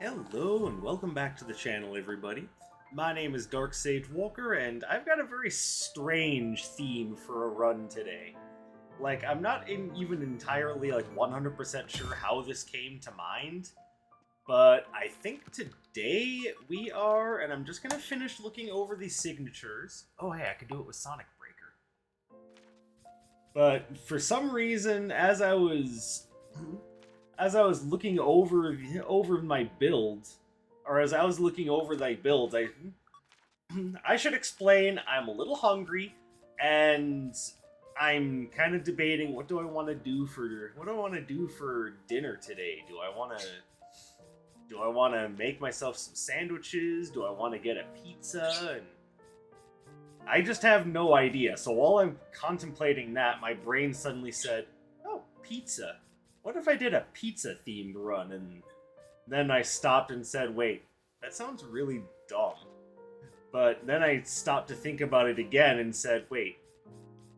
Hello and welcome back to the channel, everybody. My name is Dark Sage Walker, and I've got a very strange theme for a run today. I'm not even entirely 100% sure how this came to mind, but I think today we are, and I'm just gonna finish looking over these signatures. Oh, hey, I could do it with Sonic Breaker. But for some reason, as I was looking over my build, or as I was looking over my build, I should explain I'm a little hungry, and I'm kind of debating what do I want to do for dinner today. Do I want to make myself some sandwiches? Do I want to get a pizza? And I just have no idea. So while I'm contemplating that, my brain suddenly said, "Oh, pizza. What if I did a pizza themed run?" And then I stopped and said, "Wait, that sounds really dumb." But then I stopped to think about it again and said, "Wait,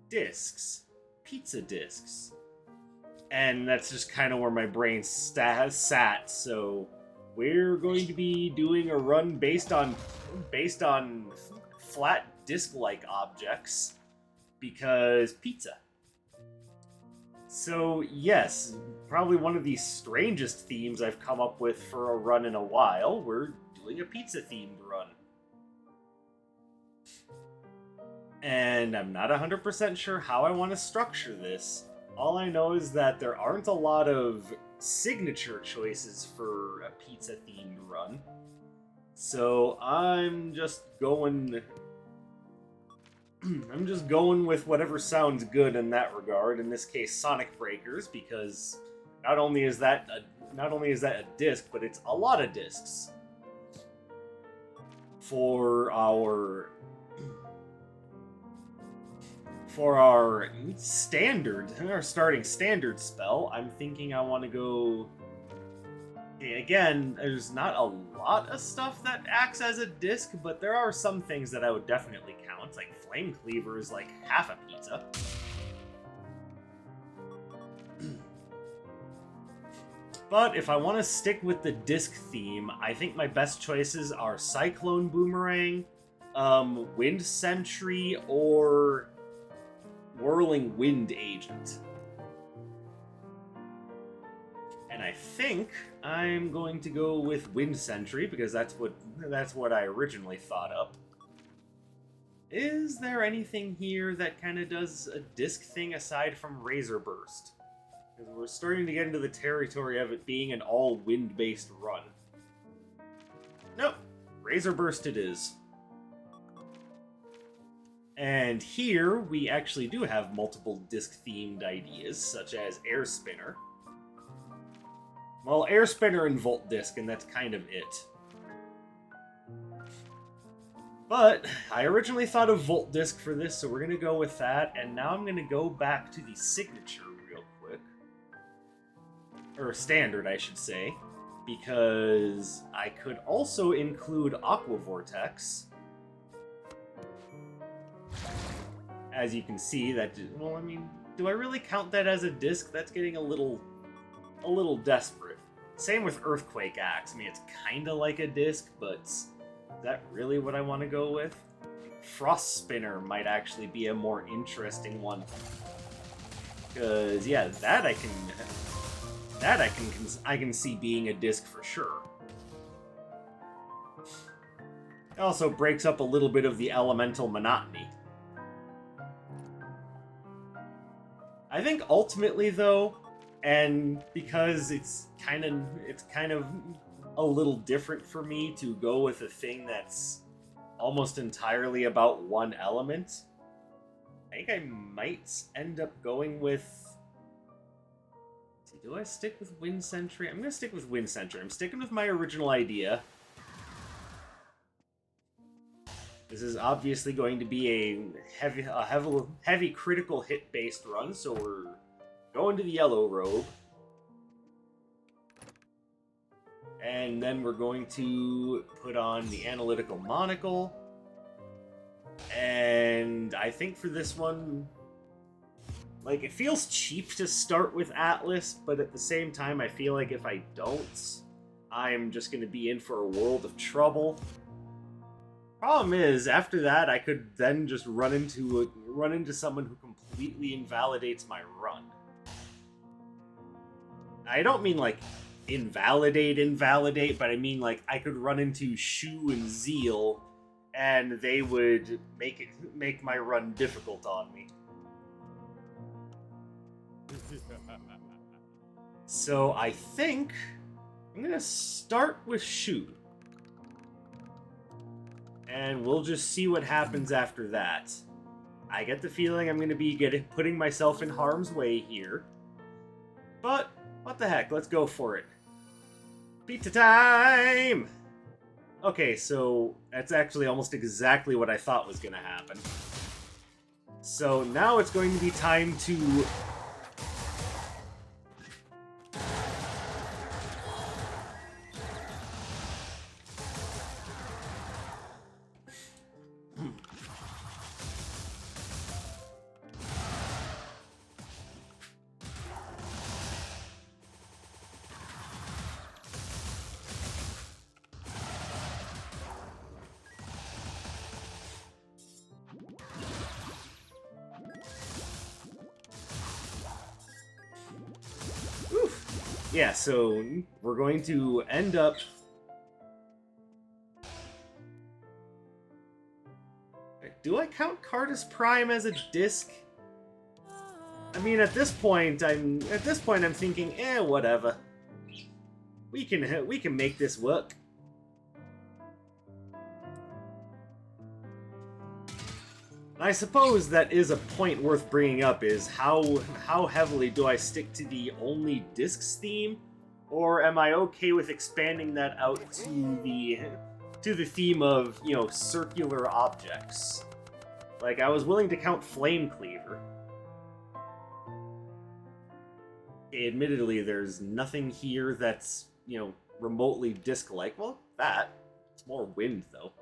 discs. Pizza discs." And that's just kind of where my brain sat. So we're going to be doing a run based on flat disc-like objects because pizza. So yes, probably one of the strangest themes I've come up with for a run in a while. We're doing a pizza-themed run. And I'm not 100% sure how I want to structure this. All I know is that there aren't a lot of signature choices for a pizza-themed run. So I'm just going with whatever sounds good in that regard. In this case, Sonic Breakers, because not only is that a disc, but it's a lot of discs for our starting standard spell. I'm thinking I want to go. Again, there's not a lot of stuff that acts as a disc, but there are some things that I would definitely count. Like Flame Cleaver is like half a pizza. But if I want to stick with the disc theme, I think my best choices are Cyclone Boomerang, Wind Sentry, or Whirling Wind Agent. And I think I'm going to go with Wind Sentry because that's what I originally thought up. Is there anything here that kind of does a disc thing aside from Razor Burst? Because we're starting to get into the territory of it being an all wind-based run. Nope, Razor Burst it is. And here we actually do have multiple disc-themed ideas, such as Air Spinner. Well, Air Spinner and Volt Disc, and that's kind of it. But I originally thought of Volt Disc for this, so we're going to go with that. And now I'm going to go back to the signature real quick. Or standard, I should say. Because I could also include Aqua Vortex. As you can see, well, I mean, do I really count that as a disc? That's getting a little desperate. Same with Earthquake Axe. I mean, it's kind of like a disc, but is that really what I want to go with? Frost Spinner might actually be a more interesting one. Because, yeah, I can see being a disc for sure. It also breaks up a little bit of the elemental monotony. I think ultimately, though, and because it's kind of a little different for me to go with a thing that's almost entirely about one element, I think I might end up going with... Do I stick with Wind Sentry? I'm going to stick with Wind Sentry. I'm sticking with my original idea. This is obviously going to be a heavy critical hit-based run, so we're going to the Yellow Robe. And then we're going to put on the Analytical Monocle. And I think for this one, it feels cheap to start with Atlas, but at the same time, I feel like if I don't, I'm just going to be in for a world of trouble. Problem is, after that, I could then just run into someone who completely invalidates my run. I don't mean like invalidate, but I mean like I could run into Shu and Zeal, and they would make my run difficult on me. So I think I'm gonna start with Shu, and we'll just see what happens after that. I get the feeling I'm gonna be putting myself in harm's way here, but what the heck? Let's go for it. Pizza time! Okay, so that's actually almost exactly what I thought was gonna happen. So now it's going to be time to yeah, so we're going to end up... Do I count Cardus Prime as a disc? I mean, at this point I'm thinking, whatever. We can make this work. I suppose that is a point worth bringing up, is how heavily do I stick to the only discs theme, or am I okay with expanding that out to the theme of, you know, circular objects? Like, I was willing to count Flame Cleaver. Admittedly, there's nothing here that's, you know, remotely disc-like. Well, it's more wind, though.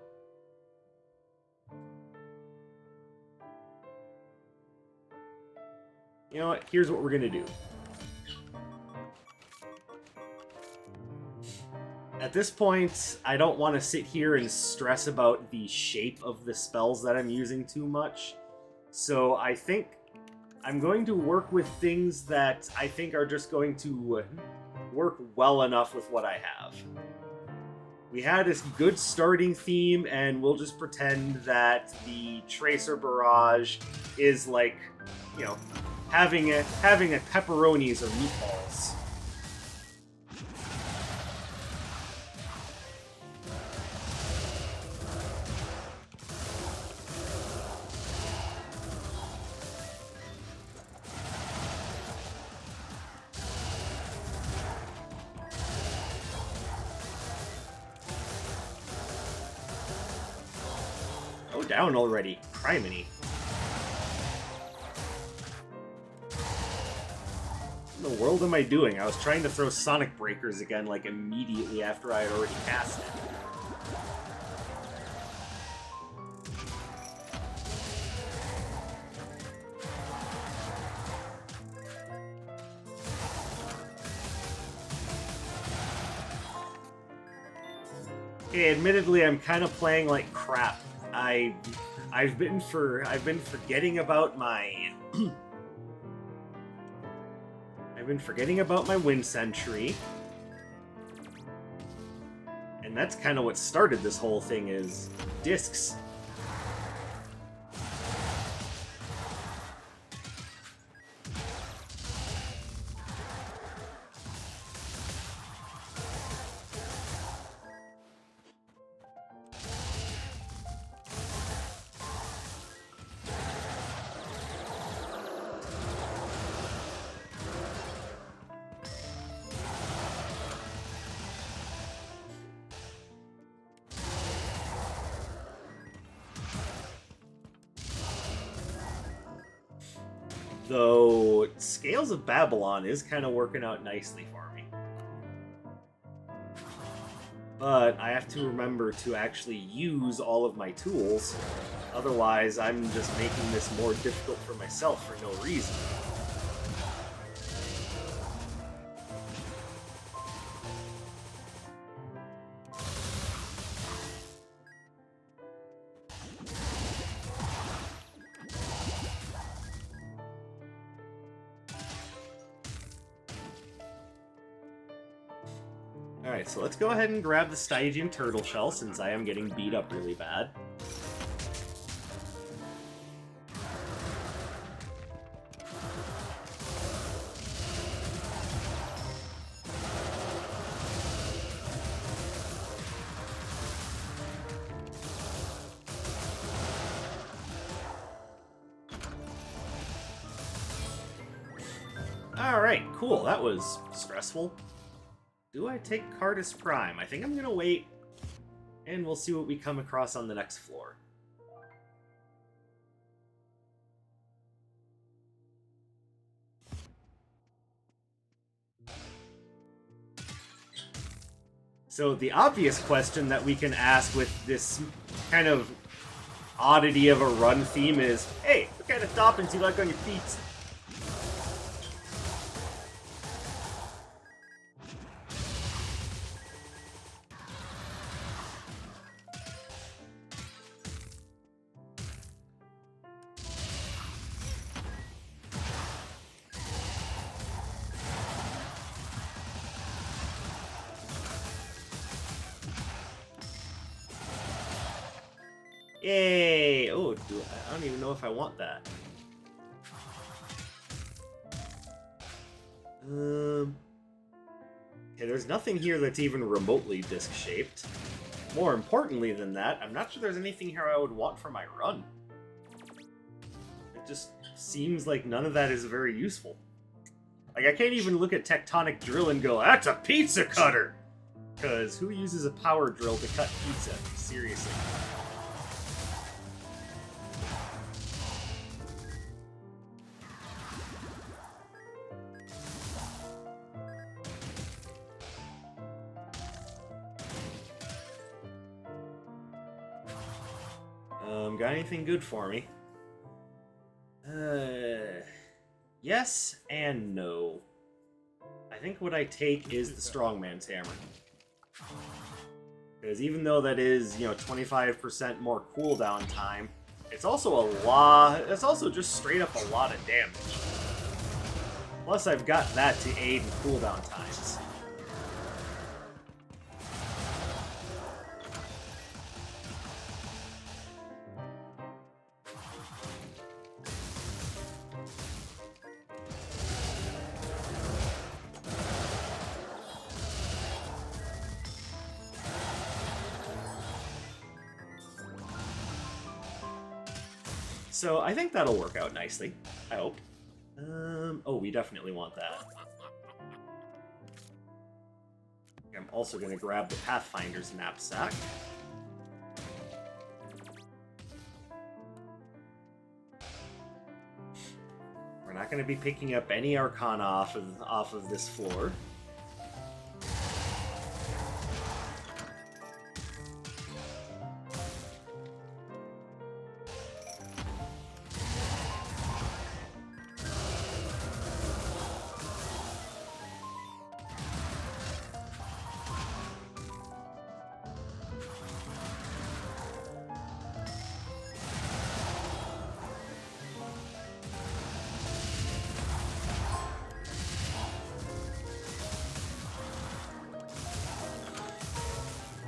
You know what? Here's what we're gonna do. At this point, I don't want to sit here and stress about the shape of the spells that I'm using too much. So I think I'm going to work with things that I think are just going to work well enough with what I have. We had this good starting theme, and we'll just pretend that the Tracer Barrage is like, you know, having a pepperonis or meatballs. Oh, down already. Criminy. What in the world am I doing? I was trying to throw Sonic Breakers again, like, immediately after I had already cast it. Okay, admittedly, I'm kind of playing like crap. I've been forgetting about my I've been forgetting about my Wind Sentry. And that's kind of what started this whole thing, is discs. Though Scales of Babylon is kind of working out nicely for me. But I have to remember to actually use all of my tools, otherwise I'm just making this more difficult for myself for no reason. Alright, so let's go ahead and grab the Stygian Turtle Shell, since I am getting beat up really bad. Alright, cool. That was stressful. Do I take Cardus Prime? I think I'm gonna wait, and we'll see what we come across on the next floor. So the obvious question that we can ask with this kind of oddity of a run theme is, hey, what kind of toppings do you like on your pizza? Yay! Oh, I don't even know if I want that. Okay, there's nothing here that's even remotely disc-shaped. More importantly than that, I'm not sure there's anything here I would want for my run. It just seems like none of that is very useful. Like, I can't even look at Tectonic Drill and go, that's a pizza cutter! Because who uses a power drill to cut pizza? Seriously. Got anything good for me? Yes and no. I think what I take is the Strongman's Hammer. Because even though that is, 25% more cooldown time, it's also it's also just straight up a lot of damage. Plus I've got that to aid in cooldown times. So I think that'll work out nicely. I hope. Oh, we definitely want that. I'm also going to grab the Pathfinder's knapsack. We're not going to be picking up any Arcana off of this floor.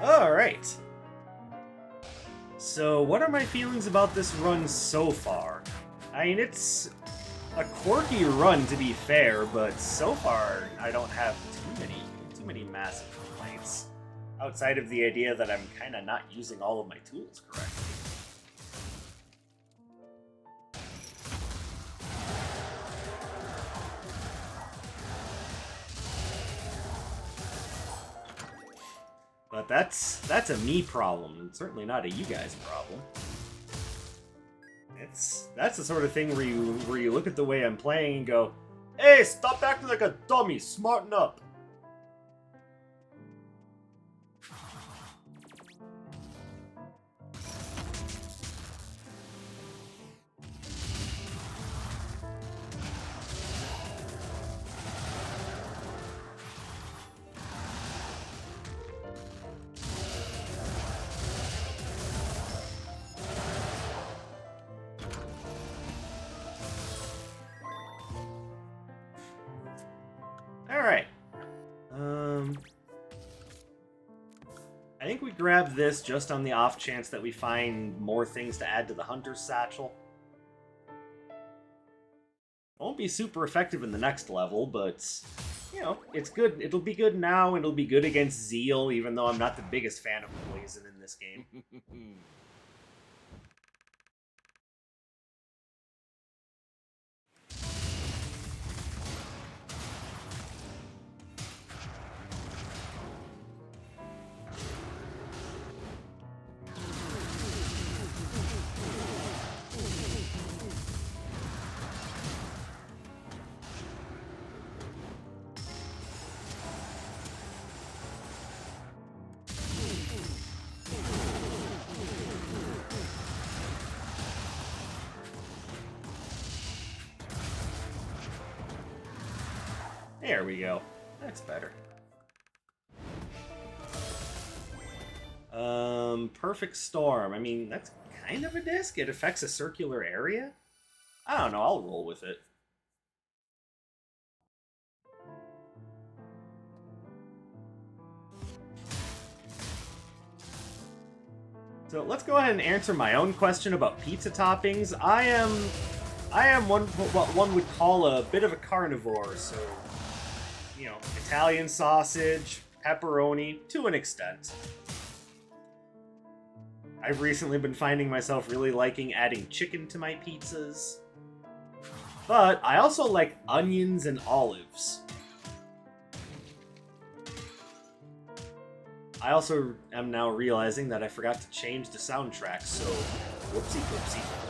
Alright. So, what are my feelings about this run so far? I mean, it's a quirky run, to be fair, but so far I don't have too many massive complaints. Outside of the idea that I'm kind of not using all of my tools correctly. But that's a me problem, and certainly not a you guys problem. That's the sort of thing where you look at the way I'm playing and go, "Hey, stop acting like a dummy, smarten up." Alright. I think we grab this just on the off chance that we find more things to add to the Hunter's Satchel. Won't be super effective in the next level, but, you know, it's good. It'll be good now, and it'll be good against Zeal, even though I'm not the biggest fan of Poison in this game. There we go. That's better. Perfect Storm. I mean, that's kind of a disc. It affects a circular area? I don't know, I'll roll with it. So let's go ahead and answer my own question about pizza toppings. I am what one would call a bit of a carnivore, so, you know, Italian sausage, pepperoni, to an extent. I've recently been finding myself really liking adding chicken to my pizzas. But I also like onions and olives. I also am now realizing that I forgot to change the soundtrack, so whoopsie whoopsie.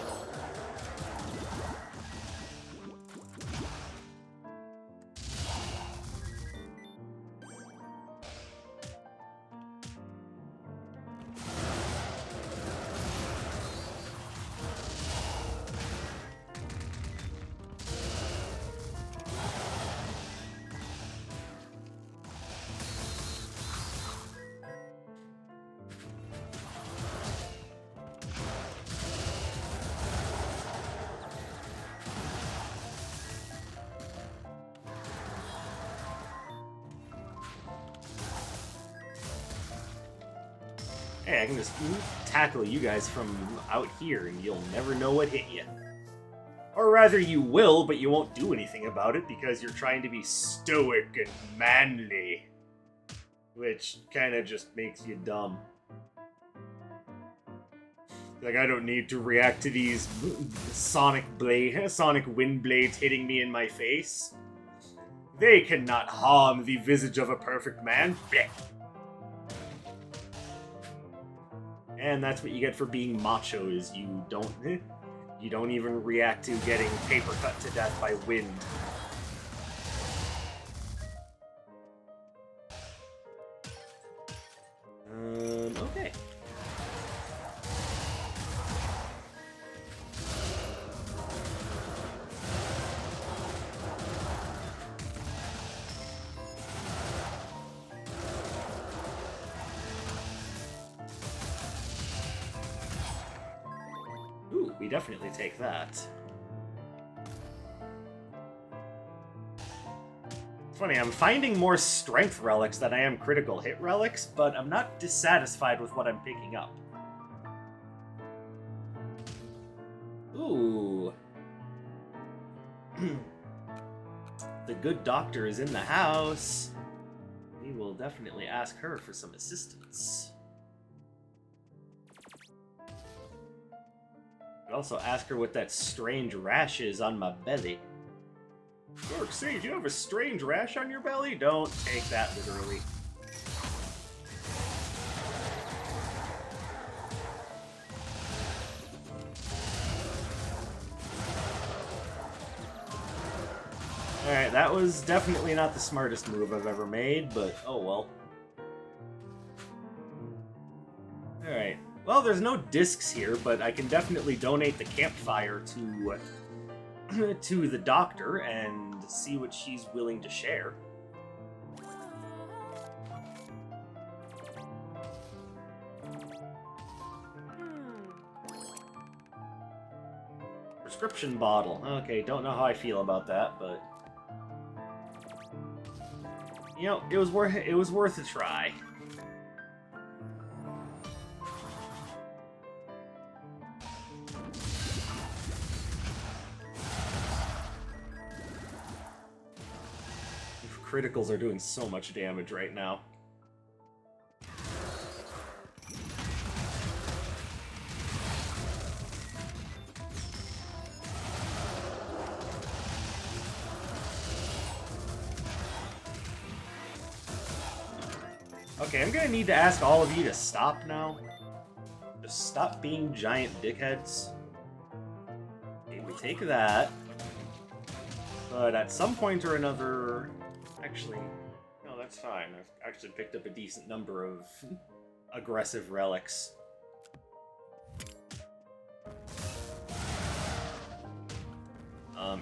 Hey, I can just tackle you guys from out here, and you'll never know what hit you. Or rather, you will, but you won't do anything about it because you're trying to be stoic and manly. Which kind of just makes you dumb. Like, I don't need to react to these sonic wind blades hitting me in my face. They cannot harm the visage of a perfect man. Blech. And that's what you get for being macho, is you don't even react to getting paper cut to death by wind. Okay. We definitely take that. It's funny, I'm finding more strength relics than I am critical hit relics, but I'm not dissatisfied with what I'm picking up. Ooh. The good doctor is in the house. We will definitely ask her for some assistance. Also ask her what that strange rash is on my belly. Dork Sage, you have a strange rash on your belly? Don't take that literally. Alright, that was definitely not the smartest move I've ever made, but oh well. Alright. Well, there's no discs here, but I can definitely donate the campfire to the doctor and see what she's willing to share. Prescription bottle. Okay, don't know how I feel about that, but you know, it was worth a try. criticals are doing so much damage right now. Okay, I'm gonna need to ask all of you to stop now. Just stop being giant dickheads. Okay, we take that. But at some point or another... Actually, no, that's fine. I've actually picked up a decent number of aggressive relics.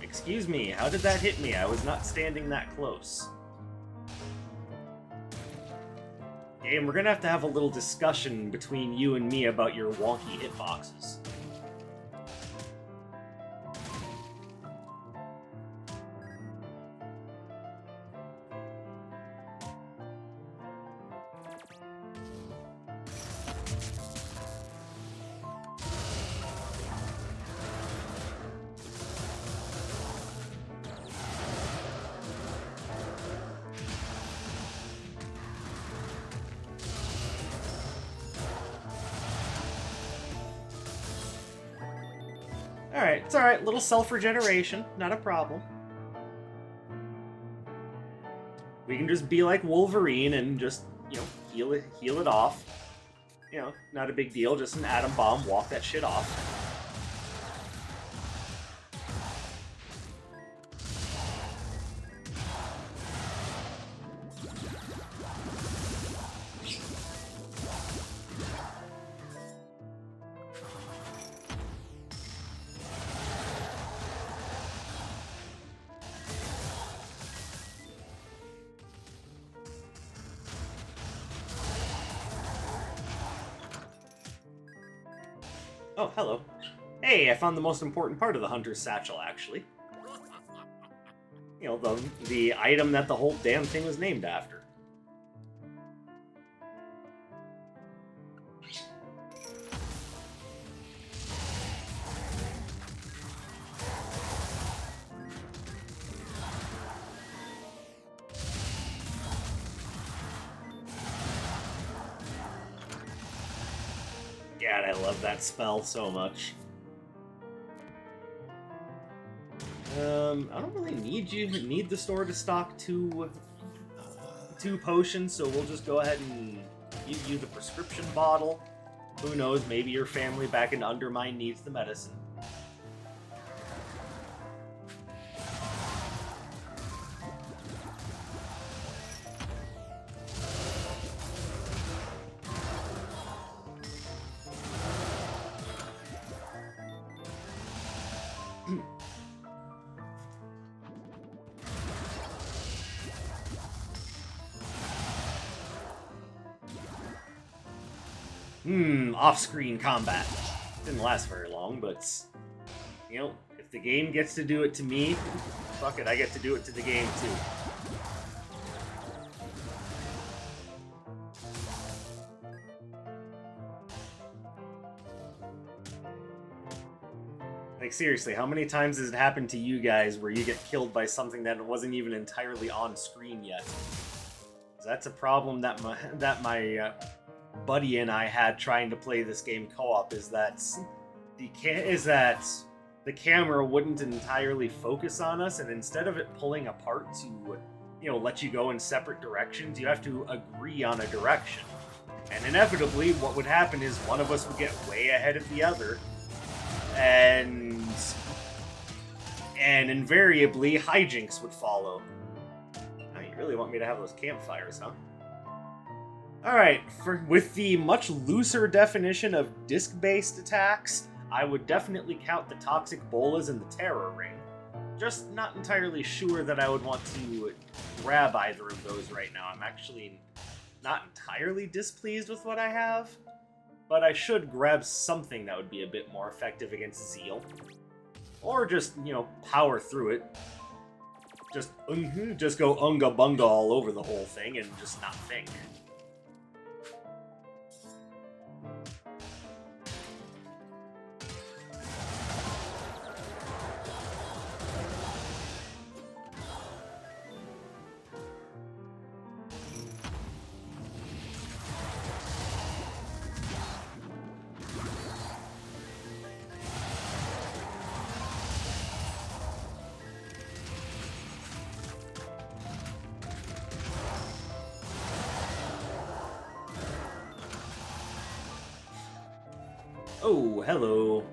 Excuse me, how did that hit me? I was not standing that close. Okay, and we're gonna have to have a little discussion between you and me about your wonky hitboxes. Alright, it's alright. Little self-regeneration. Not a problem. We can just be like Wolverine and just, you know, heal it off. You know, not a big deal. Just an atom bomb. Walk that shit off. Oh, hello. Hey, I found the most important part of the Hunter's Satchel, actually. You know, the item that the whole damn thing was named after. God, I love that spell so much. I don't really need the store to stock two potions, so we'll just go ahead and give you the prescription bottle. Who knows, maybe your family back in Undermine needs the medicine. Off-screen combat. Didn't last very long, but, you know, if the game gets to do it to me, fuck it, I get to do it to the game, too. Like, seriously, how many times has it happened to you guys where you get killed by something that wasn't even entirely on screen yet? That's a problem that my buddy and I had trying to play this game co-op, is that the camera wouldn't entirely focus on us, and instead of it pulling apart to, you know, let you go in separate directions, you have to agree on a direction. And inevitably, what would happen is one of us would get way ahead of the other, and invariably hijinks would follow. Oh, you really want me to have those campfires, huh? Alright, with the much looser definition of disc-based attacks, I would definitely count the Toxic Bolas and the Terror Ring. Just not entirely sure that I would want to grab either of those right now. I'm actually not entirely displeased with what I have, but I should grab something that would be a bit more effective against Zeal. Or just, you know, power through it. Just go unga-bunga all over the whole thing and just not think. Oh, hello.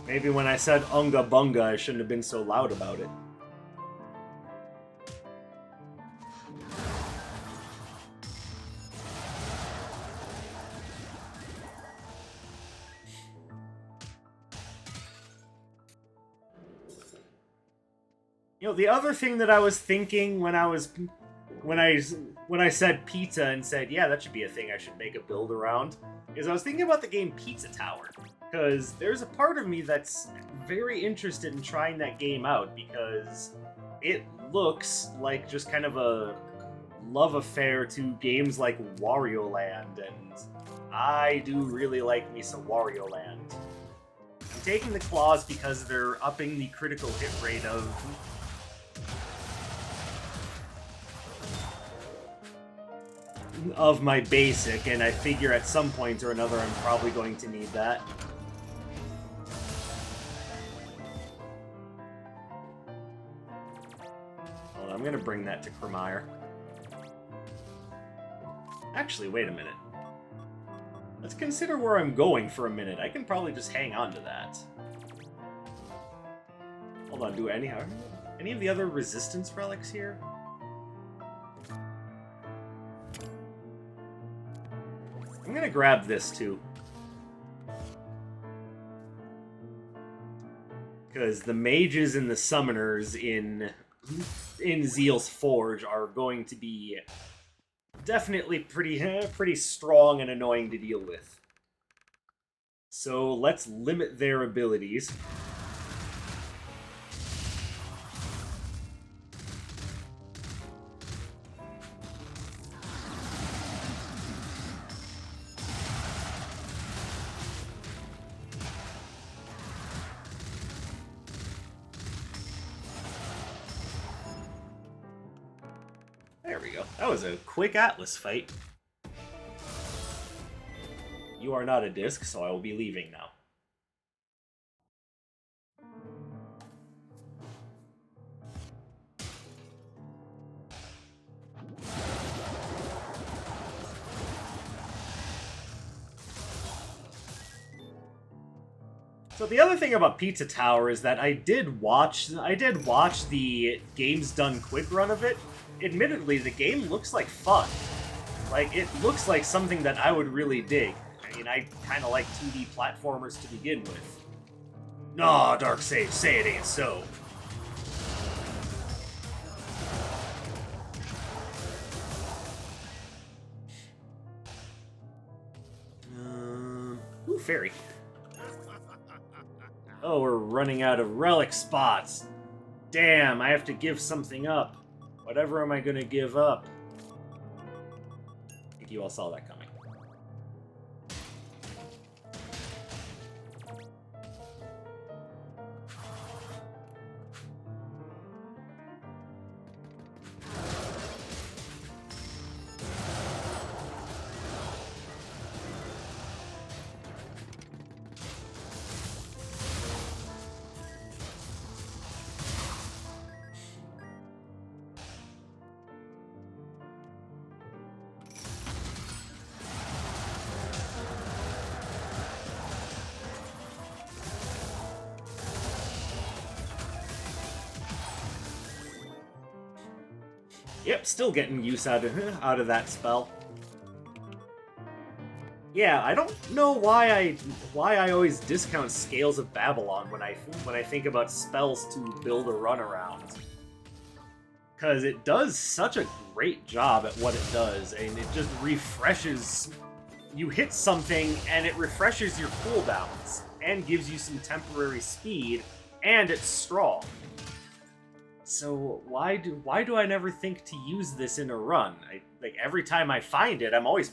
Maybe when I said Unga Bunga, I shouldn't have been so loud about it. You know, the other thing that I was thinking when I said pizza and said, yeah, that should be a thing I should make a build around, is I was thinking about the game Pizza Tower. Because there's a part of me that's very interested in trying that game out, because it looks like just kind of a love affair to games like Wario Land, and I do really like me some Wario Land. I'm taking the claws because they're upping the critical hit rate of my basic, and I figure at some point or another I'm probably going to need that. Hold on, I'm gonna bring that to Kremire. Actually, wait a minute. Let's consider where I'm going for a minute. I can probably just hang on to that. Hold on, do any of the other resistance relics here? I'm gonna grab this too. Because the mages and the summoners in Zeal's Forge are going to be definitely pretty strong and annoying to deal with. So let's limit their abilities. There we go. That was a quick Atlas fight. You are not a disc, so I will be leaving now. So the other thing about Pizza Tower is that I did watch the Games Done quick run of it. Admittedly, the game looks like fun. Like, it looks like something that I would really dig. I mean, I kind of like 2D platformers to begin with. Nah, Darkseid, say it ain't so. Ooh, fairy. Oh, we're running out of relic spots. Damn, I have to give something up. Whatever am I gonna give up? I think you all saw that coming. Yep, still getting use out of that spell. Yeah, I don't know why I always discount Scales of Babylon when I think about spells to build a run around. Because it does such a great job at what it does, and it just refreshes. You hit something, and it refreshes your cooldowns, and gives you some temporary speed, and it's strong. So why do I never think to use this in a run? Like every time I find it, I'm always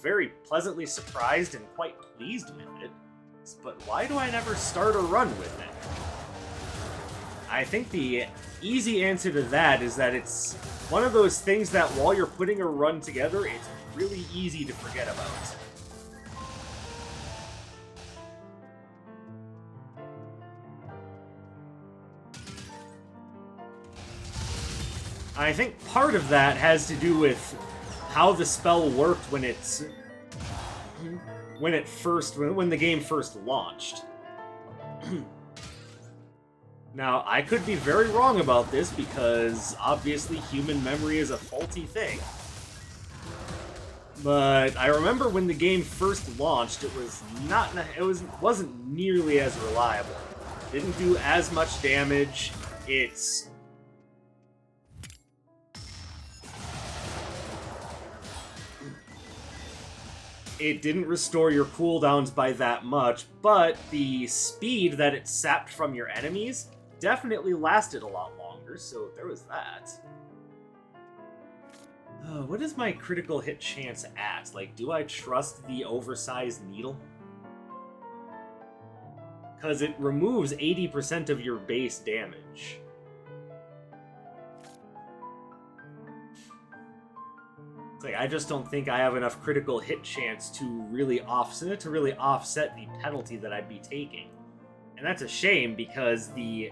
very pleasantly surprised and quite pleased with it. But why do I never start a run with it? I think the easy answer to that is that it's one of those things that while you're putting a run together, it's really easy to forget about. I think part of that has to do with how the spell worked when when the game first launched. Now, I could be very wrong about this because obviously human memory is a faulty thing. But I remember when the game first launched, wasn't nearly as reliable. Didn't do as much damage. It didn't restore your cooldowns by that much, but the speed that it sapped from your enemies definitely lasted a lot longer, so there was that. What is my critical hit chance at? Like, do I trust the oversized needle? Because it removes 80% of your base damage. It's like, I just don't think I have enough critical hit chance to really offset the penalty that I'd be taking. And that's a shame, because the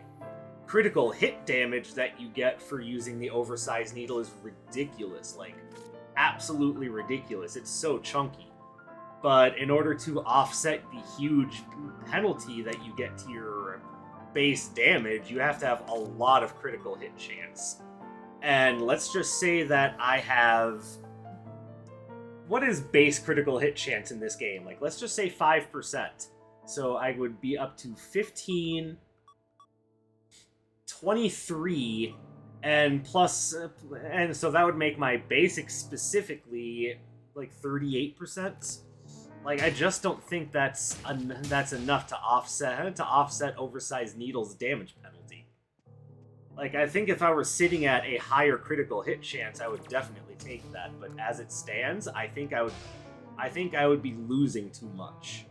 critical hit damage that you get for using the oversized needle is ridiculous. Like, absolutely ridiculous. It's so chunky. But in order to offset the huge penalty that you get to your base damage, you have to have a lot of critical hit chance. And let's just say that I have... What is base critical hit chance in this game? Like, let's just say 5%. So I would be up to 15... 23, and plus, and so that would make my basic specifically like 38%. Like, I just don't think that's enough to offset oversized needle's damage penalty. Like, I think if I were sitting at a higher critical hit chance, I would definitely take that. But as it stands, I think I would be losing too much.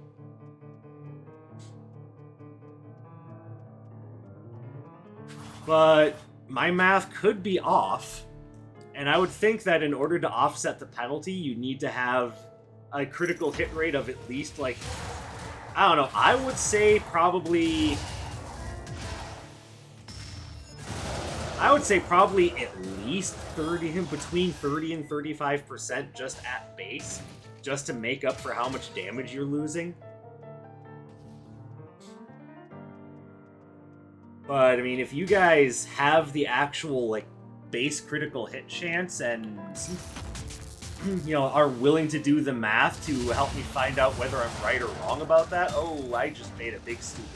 But my math could be off, and I would think that in order to offset the penalty, you need to have a critical hit rate of at least, like, I don't know, I would say probably at least 30, between 30 and 35% just at base, just to make up for how much damage you're losing. But, I mean, if you guys have the actual, like, base critical hit chance and, you know, are willing to do the math to help me find out whether I'm right or wrong about that, oh, I just made a big stupid.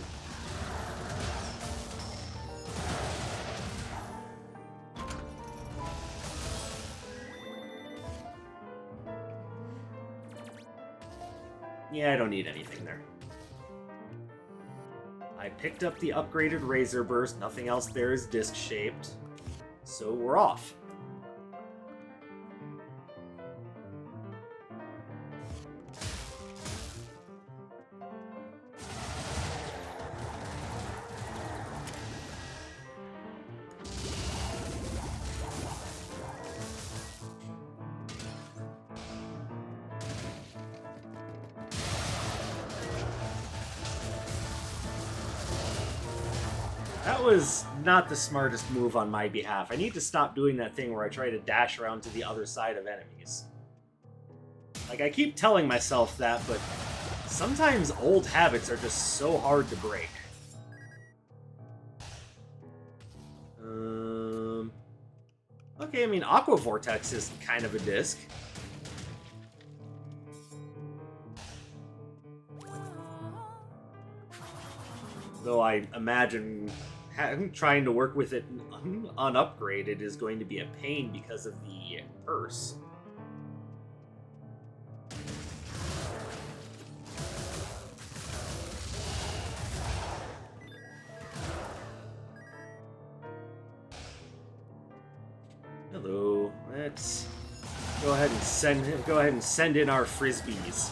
Yeah, I don't need anything there. I picked up the upgraded Razor Burst, nothing else there is disc-shaped, so we're off. That was not the smartest move on my behalf. I need to stop doing that thing where I try to dash around to the other side of enemies. Like, I keep telling myself that, but sometimes old habits are just so hard to break. Okay, I mean, Aqua Vortex is kind of a disc. Though I imagine trying to work with it unupgraded is going to be a pain because of the purse. Hello. Let's go ahead and send in our frisbees.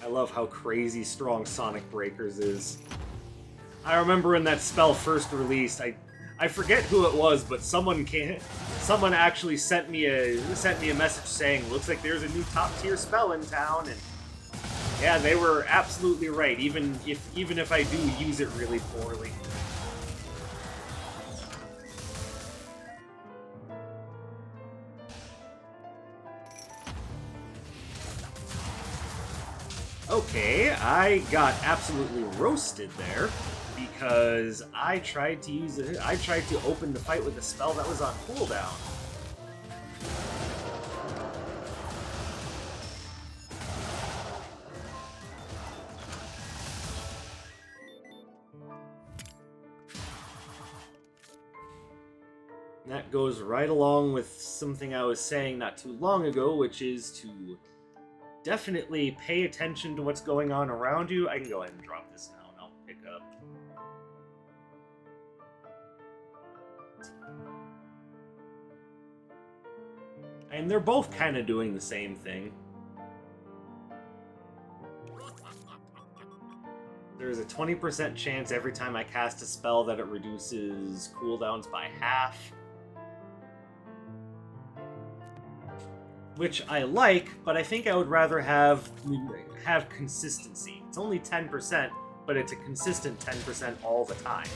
I love how crazy strong Sonic Breakers is. I remember when that spell first released, I forget who it was, but someone actually sent me a message saying, "Looks like there's a new top tier spell in town," and yeah, they were absolutely right. Even if I do use it really poorly. Okay, I got absolutely roasted there because I tried to open the fight with a spell that was on cooldown. That goes right along with something I was saying not too long ago, which is to definitely pay attention to what's going on around you. I can go ahead and drop this now, and I'll pick up. And they're both kind of doing the same thing. There's a 20% chance every time I cast a spell that it reduces cooldowns by half. Which I like, but I think I would rather have consistency. It's only 10%, but it's a consistent 10% all the time.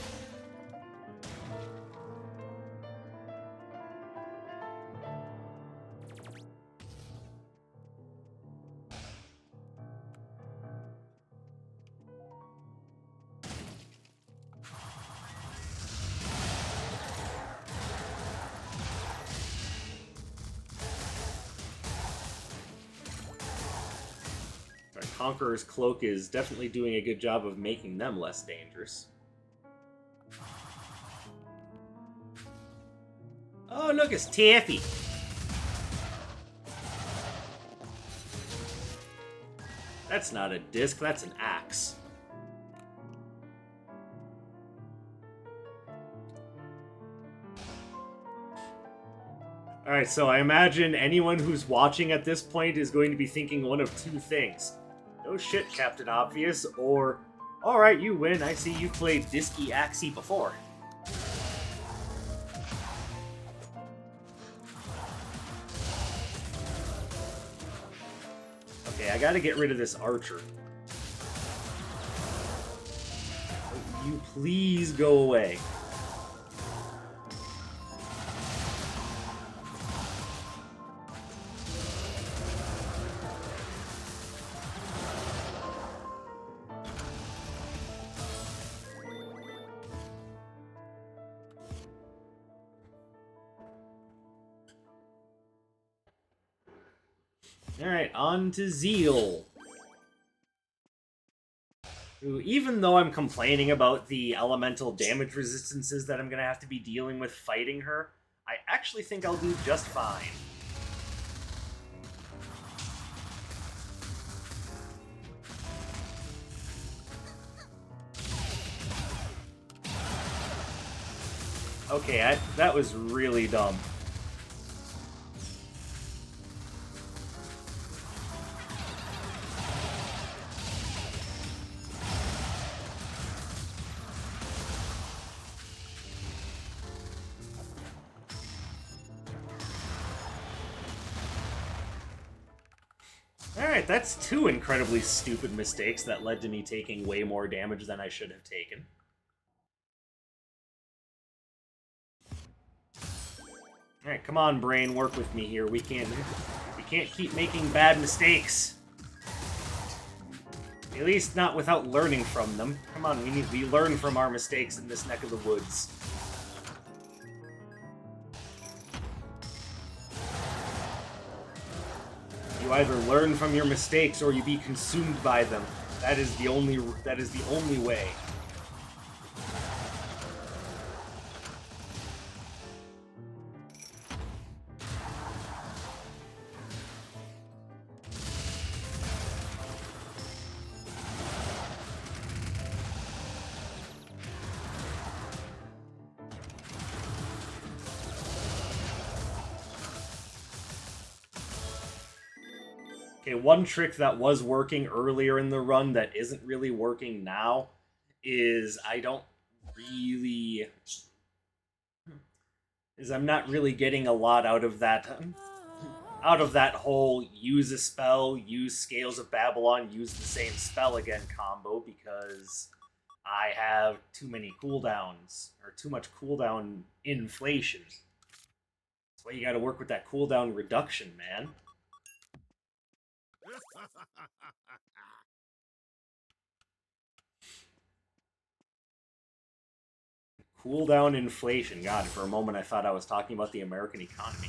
Conqueror's Cloak is definitely doing a good job of making them less dangerous. Oh, look, it's Taffy! That's not a disc, that's an axe. Alright, so I imagine anyone who's watching at this point is going to be thinking one of two things. No shit, Captain Obvious, or, alright, you win, I see you played Disky Axie before. Okay, I gotta get rid of this archer. You please go away. Alright, on to Zeal. Who, even though I'm complaining about the elemental damage resistances that I'm going to have to be dealing with fighting her, I actually think I'll do just fine. Okay, that was really dumb. Alright, that's two incredibly stupid mistakes that led to me taking way more damage than I should have taken. Alright, come on, brain, work with me here. We can't keep making bad mistakes. At least not without learning from them. Come on, we learn from our mistakes in this neck of the woods. You either learn from your mistakes or you be consumed by them. That is the only way. Okay, one trick that was working earlier in the run that isn't really working now is I don't really is I'm not really getting a lot out of that whole use a spell, use Scales of Babylon, use the same spell again combo, because I have too many cooldowns, or too much cooldown inflation. That's why you gotta work with that cooldown reduction, man. Cooldown inflation. God, for a moment I thought I was talking about the American economy.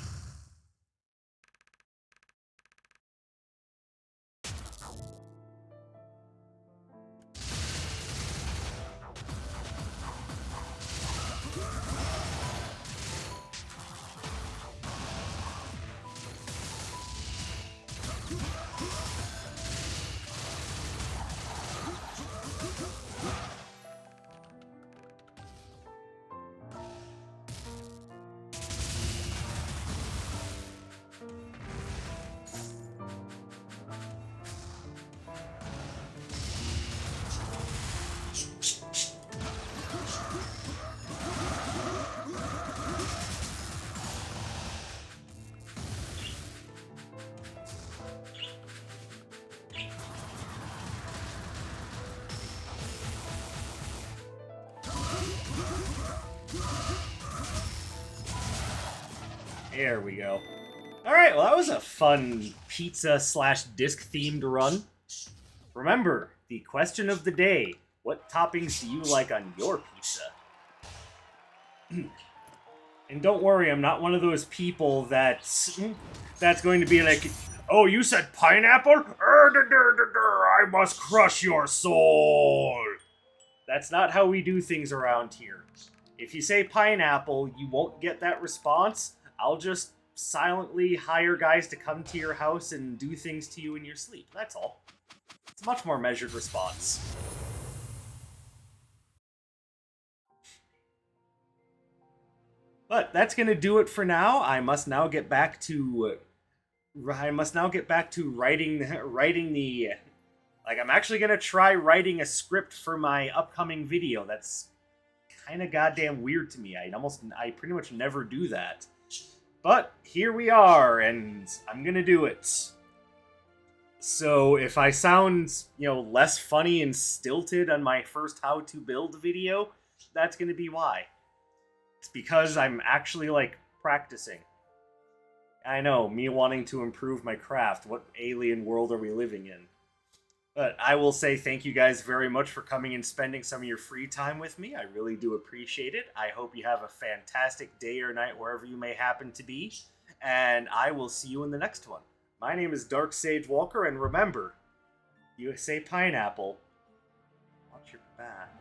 There we go. Alright, well that was a fun pizza slash disc themed run. Remember, the question of the day, what toppings do you like on your pizza? And don't worry, I'm not one of those people that's going to be like, oh, you said pineapple? I must crush your soul. That's not how we do things around here. If you say pineapple, you won't get that response. I'll just silently hire guys to come to your house and do things to you in your sleep. That's all. It's a much more measured response. But that's gonna do it for now. I must now get back to writing the. Like, I'm actually gonna try writing a script for my upcoming video. That's kind of goddamn weird to me. I pretty much never do that. But here we are, and I'm gonna do it. So if I sound, less funny and stilted on my first how to build video, that's gonna be why. It's because I'm actually, practicing. I know, me wanting to improve my craft. What alien world are we living in? But I will say thank you guys very much for coming and spending some of your free time with me. I really do appreciate it. I hope you have a fantastic day or night wherever you may happen to be. And I will see you in the next one. My name is Dark Sage Walker, and remember, you say pineapple, watch your back.